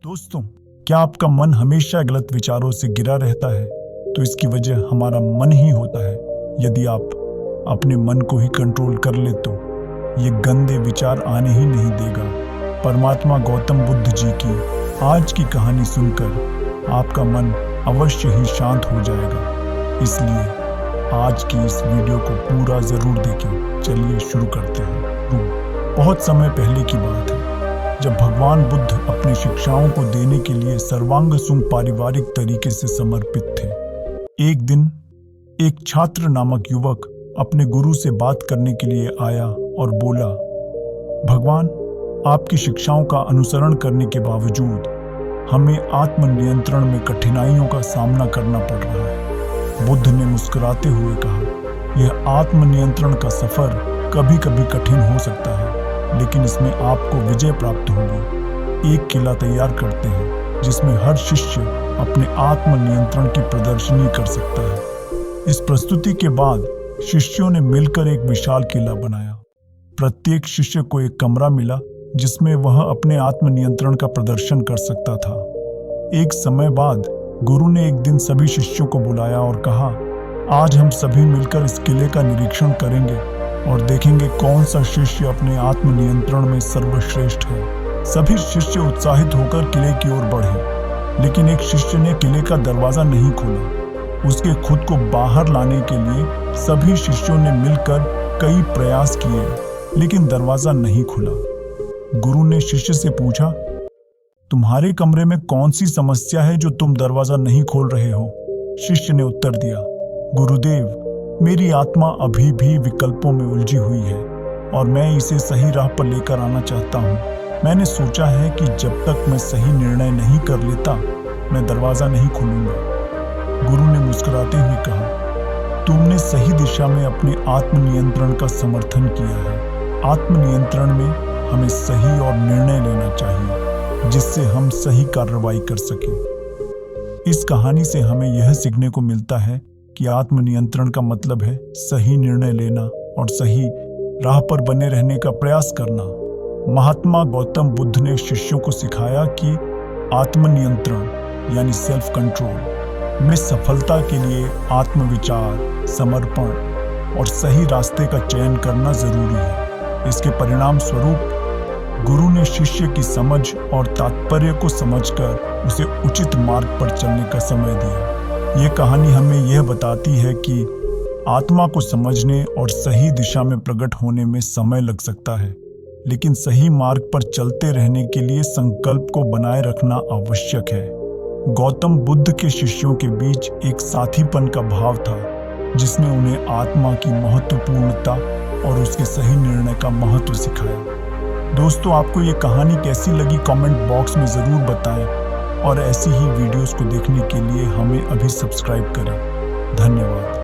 दोस्तों, क्या आपका मन हमेशा गलत विचारों से घिरा रहता है? तो इसकी वजह हमारा मन ही होता है। यदि आप अपने मन को ही कंट्रोल कर ले तो ये गंदे विचार आने ही नहीं देगा। परमात्मा गौतम बुद्ध जी की आज की कहानी सुनकर आपका मन अवश्य ही शांत हो जाएगा। इसलिए आज की इस वीडियो को पूरा जरूर देखें। चलिए शुरू करते हैं। बहुत समय पहले की बात है, जब भगवान बुद्ध अपनी शिक्षाओं को देने के लिए सर्वांगसुंग पारिवारिक तरीके से समर्पित थे। एक दिन एक छात्र नामक युवक अपने गुरु से बात करने के लिए आया और बोला, भगवान, आपकी शिक्षाओं का अनुसरण करने के बावजूद हमें आत्मनियंत्रण में कठिनाइयों का सामना करना पड़ रहा है। बुद्ध ने मुस्कुराते हुए कहा, यह आत्मनियंत्रण का सफर कभी कभी कठिन हो सकता है, लेकिन इसमें आपको विजय प्राप्त होगी। एक किला तैयार करते हैं जिसमें हर शिष्य अपने आत्मनियंत्रण की प्रदर्शनी कर सकता है। इस प्रस्तुति के बाद शिष्यों ने मिलकर एक विशाल किला बनाया। प्रत्येक शिष्य को एक कमरा मिला जिसमें वह अपने आत्मनियंत्रण का प्रदर्शन कर सकता था। एक समय बाद गुरु ने एक दिन सभी शिष्यों को बुलाया और कहा, आज हम सभी मिलकर इस किले का निरीक्षण करेंगे और देखेंगे कौन सा शिष्य अपने आत्मनियंत्रण में सर्वश्रेष्ठ है। सभी शिष्य उत्साहित होकर किले की ओर बढ़े, लेकिन एक शिष्य ने किले का दरवाजा नहीं खोला। उसके खुद को बाहर लाने के लिए सभी शिष्यों ने मिलकर कई प्रयास किए, लेकिन दरवाजा नहीं खुला। गुरु ने शिष्य से पूछा, तुम्हारे कमरे में कौन सी समस्या है जो तुम दरवाजा नहीं खोल रहे हो? शिष्य ने उत्तर दिया, गुरुदेव, मेरी आत्मा अभी भी विकल्पों में उलझी हुई है और मैं इसे सही राह पर लेकर आना चाहता हूँ। मैंने सोचा है कि जब तक मैं सही निर्णय नहीं कर लेता, मैं दरवाजा नहीं खोलूंगा। गुरु ने मुस्कुराते हुए कहा, तुमने सही दिशा में अपने आत्मनियंत्रण का समर्थन किया है। आत्मनियंत्रण में हमें सही और निर्णय लेना चाहिए, जिससे हम सही कार्रवाई कर सकें। इस कहानी से हमें यह सीखने को मिलता है कि आत्मनियंत्रण का मतलब है सही निर्णय लेना और सही राह पर बने रहने का प्रयास करना। महात्मा गौतम बुद्ध ने शिष्यों को सिखाया कि आत्मनियंत्रण यानी सेल्फ कंट्रोल में सफलता के लिए आत्मविचार, समर्पण और सही रास्ते का चयन करना जरूरी है। इसके परिणाम स्वरूप गुरु ने शिष्य की समझ और तात्पर्य को समझकर उसे उचित मार्ग पर चलने का समय दिया। ये कहानी हमें यह बताती है कि आत्मा को समझने और सही दिशा में प्रकट होने में समय लग सकता है, लेकिन सही मार्ग पर चलते रहने के लिए संकल्प को बनाए रखना आवश्यक है। गौतम बुद्ध के शिष्यों के बीच एक साथीपन का भाव था, जिसने उन्हें आत्मा की महत्वपूर्णता और उसके सही निर्णय का महत्व सिखाया। दोस्तों, आपको ये कहानी कैसी लगी कमेंट बॉक्स में ज़रूर बताएं और ऐसी ही वीडियोस को देखने के लिए हमें अभी सब्सक्राइब करें। धन्यवाद।